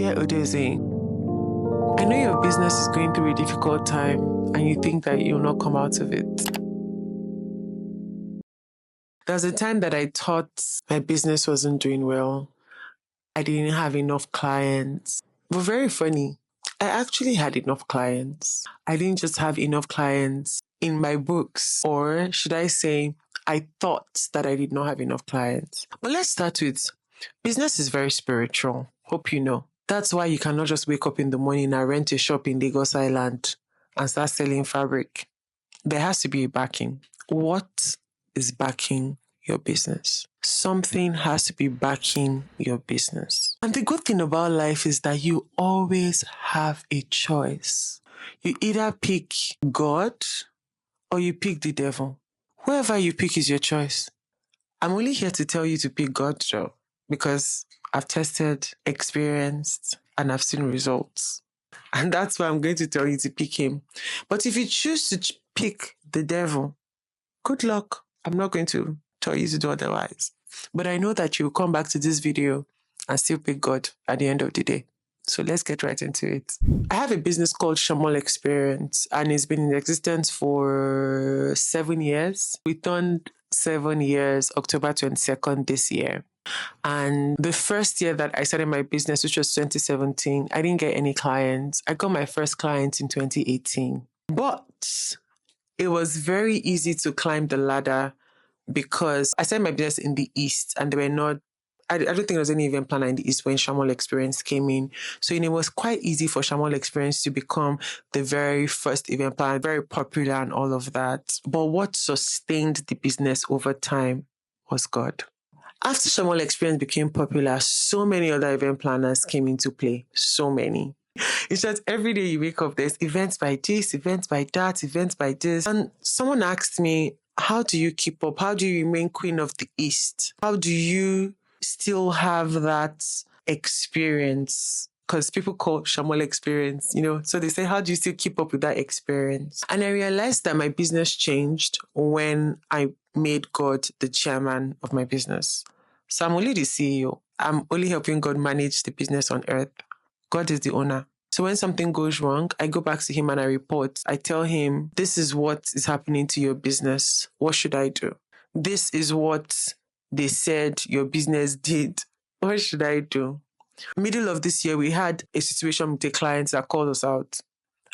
Dear Odozie, I know your business is going through a difficult time and you think that you'll not come out of it. There was a time that I thought my business wasn't doing well. I didn't have enough clients. But very funny, I actually had enough clients. I didn't just have enough clients in my books, or should I say, I thought that I did not have enough clients. But let's start with business is very spiritual. Hope you know. That's why you cannot just wake up in the morning and rent a shop in Lagos Island and start selling fabric. There has to be a backing. What is backing your business? Something has to be backing your business. And the good thing about life is that you always have a choice. You either pick God or you pick the devil. Whoever you pick is your choice. I'm only here to tell you to pick God, Joe, because I've tested, experienced, and I've seen results. And that's why I'm going to tell you to pick him. But if you choose to pick the devil, good luck. I'm not going to tell you to do otherwise. But I know that you'll come back to this video and still pick God at the end of the day. So let's get right into it. I have a business called Shamol Experience, and it's been in existence for 7 years. We turned 7 years, October 22nd this year. And the first year that I started my business, which was 2017, I didn't get any clients. I got my first client in 2018. But it was very easy to climb the ladder because I started my business in the East and there were not, I don't think there was any event planner in the East when Shamol Experience came in. So it was quite easy for Shamol Experience to become the very first event planner, very popular and all of that. But what sustained the business over time was God. After Shamol Experience became popular, so many other event planners came into play. So many. It's just every day you wake up, there's events by this, events by that, events by this. And someone asked me, how do you keep up? How do you remain queen of the East? How do you still have that experience? Because people call Shamol Experience, so they say, how do you still keep up with that experience? And I realized that my business changed when I made God the chairman of my business. So I'm only the CEO. I'm only helping God manage the business on earth. God is the owner. So when something goes wrong, I go back to him and I report. I tell him, this is what is happening to your business. What should I do? This is what they said your business did. What should I do? Middle of this year, we had a situation with a client that called us out.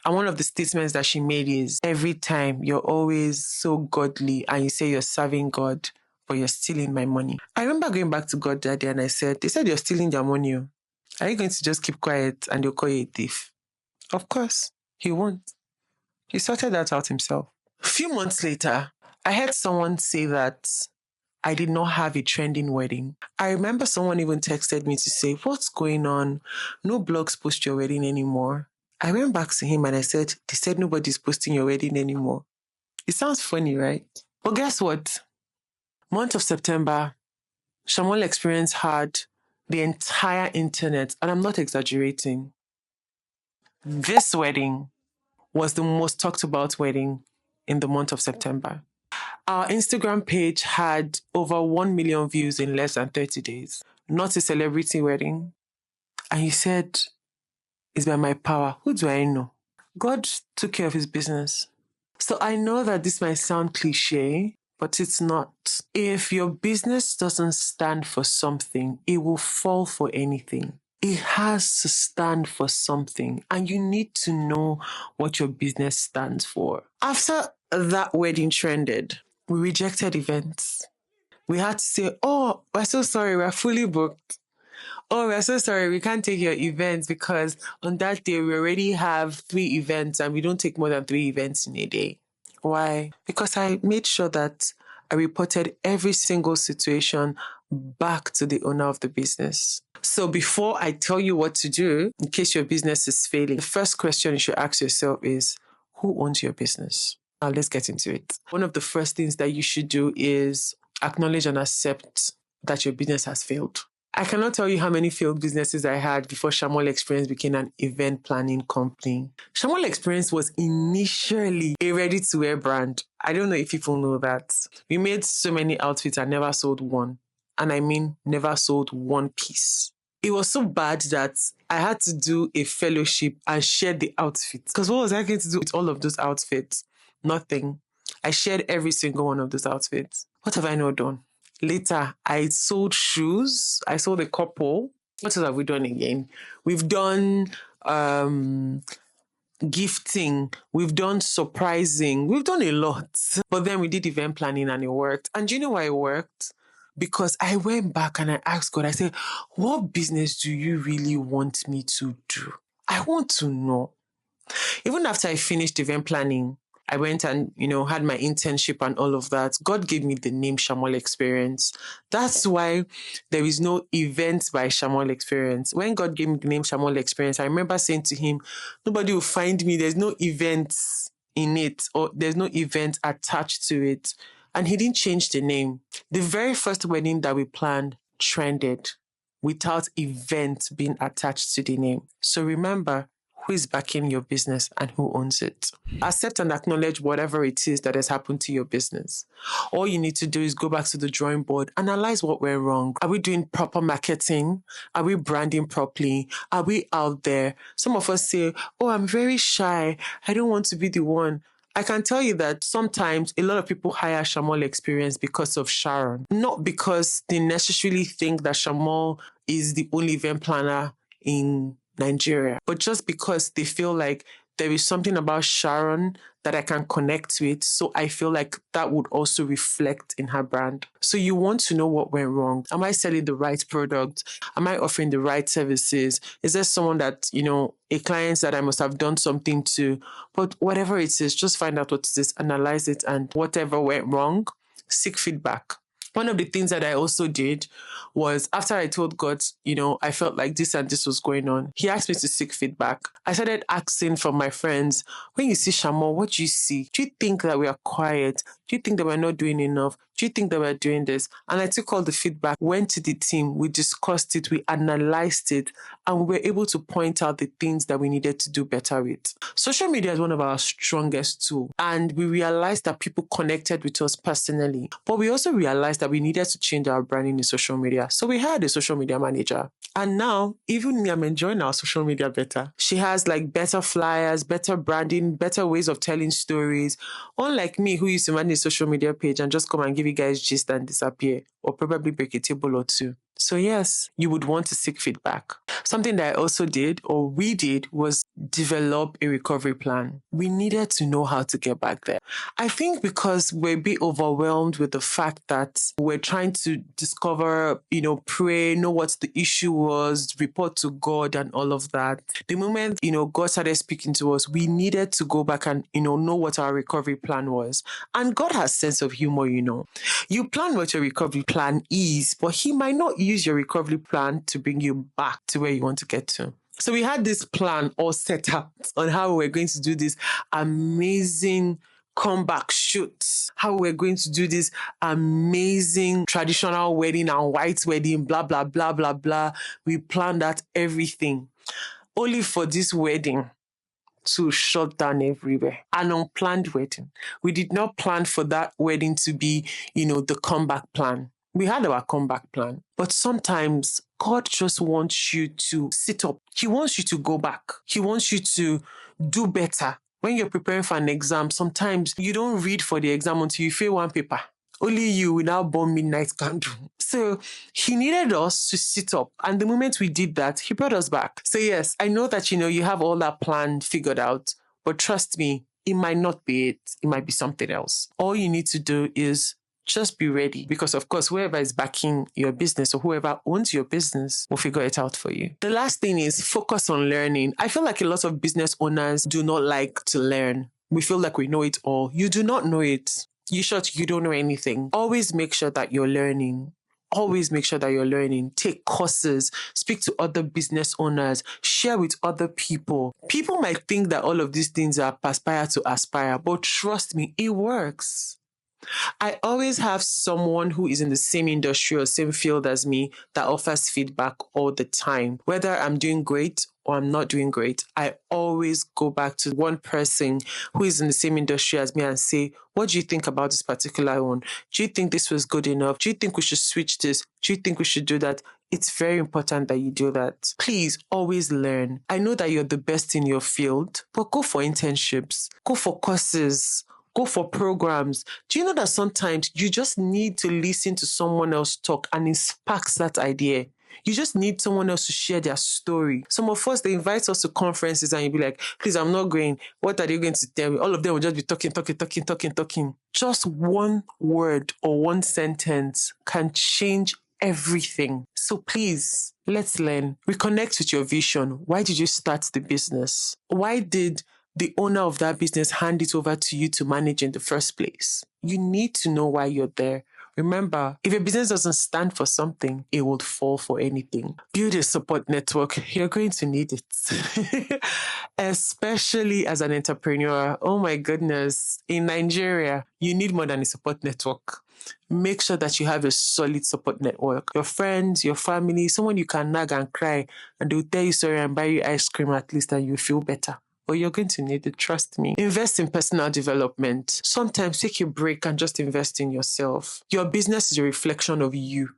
And one of the statements that she made is, every time you're always so godly and you say you're serving God, but you're stealing my money. I remember going back to God that day and I said, they said you're stealing their money. Are you going to just keep quiet and they'll call you a thief? Of course, he won't. He sorted that out himself. A few months later, I heard someone say that I did not have a trending wedding. I remember someone even texted me to say, what's going on? No blogs post your wedding anymore. I went back to him and I said, they said nobody's posting your wedding anymore. It sounds funny, right? But guess what? Month of September, Shamol Experience had the entire internet, and I'm not exaggerating. This wedding was the most talked about wedding in the month of September. Our Instagram page had over 1 million views in less than 30 days. Not a celebrity wedding. And he said, it's by my power. Who do I know? God took care of his business. So I know that this might sound cliche, but it's not. If your business doesn't stand for something, it will fall for anything. It has to stand for something, and you need to know what your business stands for. After that wedding trended, we rejected events. We had to say, oh, we're so sorry, we're fully booked. Oh, we're so sorry, we can't take your events because on that day we already have 3 events and we don't take more than 3 events in a day. Why? Because I made sure that I reported every single situation back to the owner of the business. So before I tell you what to do, in case your business is failing, the first question you should ask yourself is, who owns your business? Now let's get into it. One of the first things that you should do is acknowledge and accept that your business has failed. I cannot tell you how many failed businesses I had before Shamol Experience became an event planning company. Shamol Experience was initially a ready-to-wear brand. I don't know if people know that. We made so many outfits and never sold one. And I mean never sold one piece. It was so bad that I had to do a fellowship and share the outfits. Because what was I going to do with all of those outfits? Nothing. I shared every single one of those outfits. What have I not done? Later, I sold shoes. I sold a couple. What else have we done again? We've done gifting, we've done surprising, we've done a lot. But then we did event planning and it worked. And do you know why it worked? Because I went back and I asked God, I said, what business do you really want me to do? I want to know. Even after I finished event planning, I went and, had my internship and all of that. God gave me the name Shamol Experience. That's why there is no event by Shamol Experience. When God gave me the name Shamol Experience, I remember saying to him, nobody will find me. There's no events in it, or there's no event attached to it. And he didn't change the name. The very first wedding that we planned trended without event being attached to the name. So remember, who is backing your business and who owns it. Accept and acknowledge whatever it is that has happened to your business. All you need to do is go back to the drawing board, analyze what went wrong. Are we doing proper marketing? Are we branding properly? Are we out there? Some of us say, oh, I'm very shy. I don't want to be the one. I can tell you that sometimes a lot of people hire Shamol Experience because of Sharon, not because they necessarily think that Shamol is the only event planner in Nigeria, but just because they feel like there is something about Sharon that I can connect with. So I feel like that would also reflect in her brand. So you want to know what went wrong. Am I selling the right product? Am I offering the right services? Is there someone that, a client that I must have done something to? But whatever it is, just find out what it is, analyze it, and whatever went wrong, seek feedback. One of the things that I also did was after I told God, I felt like this and this was going on. He asked me to seek feedback. I started asking from my friends, when you see Shamol, what do you see? Do you think that we are quiet? Do you think that we're not doing enough? Do you think that we're doing this? And I took all the feedback, went to the team, we discussed it, we analyzed it, and we were able to point out the things that we needed to do better with. Social media is one of our strongest tools, and we realized that people connected with us personally, but we also realized that we needed to change our branding in social media. So we hired a social media manager. And now, even me, I'm enjoying our social media better. She has better flyers, better branding, better ways of telling stories. Unlike me, who used to manage a social media page and just come and give you guys gist and disappear, or probably break a table or two. So yes, you would want to seek feedback. Something that I also did, or we did, was develop a recovery plan. We needed to know how to get back there. I think because we're a bit overwhelmed with the fact that we're trying to discover, pray, know what the issue was, report to God and all of that. The moment, God started speaking to us, we needed to go back and, know what our recovery plan was. And God has sense of humor, You plan what your recovery plan is, but he might not use your recovery plan to bring you back to where you want to get to. So we had this plan all set up on how we're going to do this amazing comeback shoot, how we're going to do this amazing traditional wedding and white wedding, blah, blah, blah, blah, blah. We planned out everything. Only for this wedding to shut down everywhere. An unplanned wedding. We did not plan for that wedding to be, the comeback plan. We had our comeback plan. But sometimes God just wants you to sit up. He wants you to go back. He wants you to do better. When you're preparing for an exam, sometimes you don't read for the exam until you fail one paper. Only you will now burn midnight candle. So he needed us to sit up. And the moment we did that, he brought us back. So yes, I know that, you have all that plan figured out, but trust me, it might not be it. It might be something else. All you need to do is just be ready, because of course, whoever is backing your business or whoever owns your business will figure it out for you. The last thing is focus on learning. I feel like a lot of business owners do not like to learn. We feel like we know it all. You do not know it. You don't know anything. Always make sure that you're learning. Always make sure that you're learning. Take courses, speak to other business owners, share with other people. People might think that all of these things are perspire to aspire, but trust me, it works. I always have someone who is in the same industry or same field as me that offers feedback all the time. Whether I'm doing great or I'm not doing great, I always go back to one person who is in the same industry as me and say, what do you think about this particular one? Do you think this was good enough? Do you think we should switch this? Do you think we should do that? It's very important that you do that. Please always learn. I know that you're the best in your field, but go for internships, go for courses, go for programs. Do you know that sometimes you just need to listen to someone else talk and it sparks that idea? You just need someone else to share their story. Some of us, they invite us to conferences and you'll be like, please, I'm not going. What are they going to tell me? All of them will just be talking. Just one word or one sentence can change everything. So please, let's learn. Reconnect with your vision. Why did you start the business? Why did the owner of that business hand it over to you to manage in the first place? You need to know why you're there. Remember, if a business doesn't stand for something, it will fall for anything. Build a support network. You're going to need it. Especially as an entrepreneur. Oh my goodness. In Nigeria, you need more than a support network. Make sure that you have a solid support network. Your friends, your family, someone you can nag and cry, and they'll tell you sorry and buy you ice cream at least, and you feel better. But you're going to need it, trust me. Invest in personal development. Sometimes take a break and just invest in yourself. Your business is a reflection of you.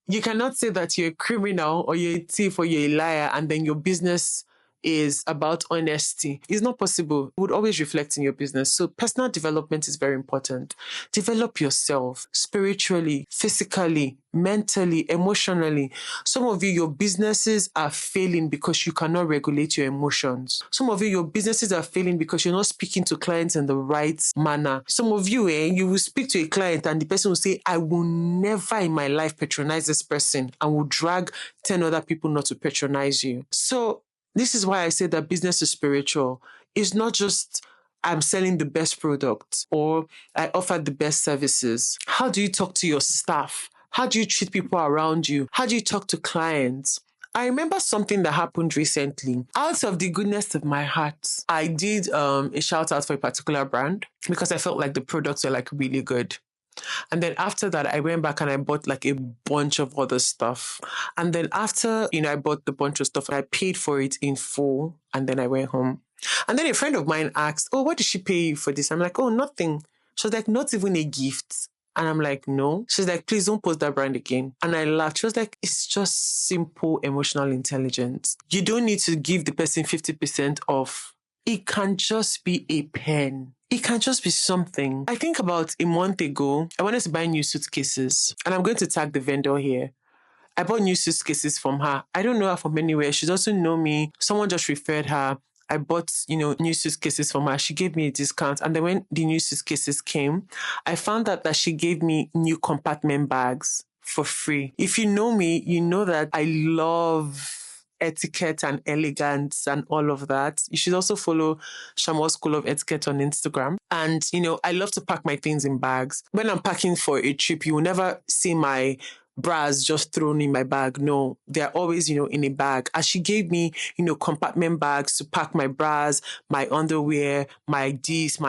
You cannot say that you're a criminal or you're a thief or you're a liar and then your business is about honesty. It's not possible. It would always reflect in your business. So personal development is very important. Develop yourself spiritually, physically, mentally, emotionally. Some of you, your businesses are failing because you cannot regulate your emotions. Some of you, your businesses are failing because you're not speaking to clients in the right manner. Some of you, you will speak to a client and the person will say, I will never in my life patronize this person, and will drag 10 other people not to patronize you. So this is why I say that business is spiritual. It's not just I'm selling the best product or I offer the best services. How do you talk to your staff? How do you treat people around you? How do you talk to clients? I remember something that happened recently. Out of the goodness of my heart, I did a shout out for a particular brand because I felt like the products were like really good. And then after that, I went back and I bought like a bunch of other stuff. And then after, I bought the bunch of stuff, I paid for it in full. And then I went home. And then a friend of mine asked, oh, what did she pay you for this? I'm like, oh, nothing. She was like, not even a gift. And I'm like, no. She's like, please don't post that brand again. And I laughed. She was like, it's just simple emotional intelligence. You don't need to give the person 50% off. It can just be a pen. It can just be something. I think about a month ago, I wanted to buy new suitcases. And I'm going to tag the vendor here. I bought new suitcases from her. I don't know her from anywhere. She doesn't know me. Someone just referred her. I bought, new suitcases from her. She gave me a discount. And then when the new suitcases came, I found out that she gave me new compartment bags for free. If you know me, you know that I love etiquette and elegance and all of that. You should also follow Shamour School of Etiquette on Instagram. And, I love to pack my things in bags. When I'm packing for a trip, you will never see my bras just thrown in my bag. No, they're always, in a bag. As she gave me, compartment bags to pack my bras, my underwear, my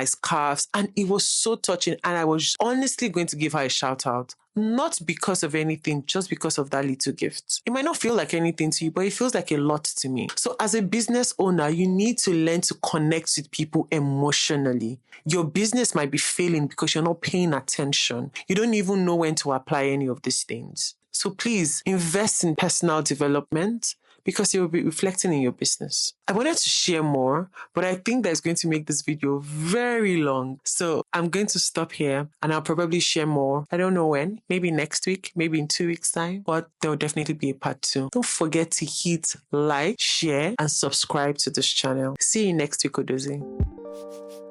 scarves. And it was so touching. And I was honestly going to give her a shout out. Not because of anything, just because of that little gift. It might not feel like anything to you, but it feels like a lot to me. So as a business owner, you need to learn to connect with people emotionally. Your business might be failing because you're not paying attention. You don't even know when to apply any of these things. So please invest in personal development because it will be reflecting in your business. I wanted to share more, but I think that's going to make this video very long. So I'm going to stop here and I'll probably share more. I don't know when, maybe next week, maybe in 2 weeks' time, but there will definitely be a part 2. Don't forget to hit like, share, and subscribe to this channel. See you next week, Odozie.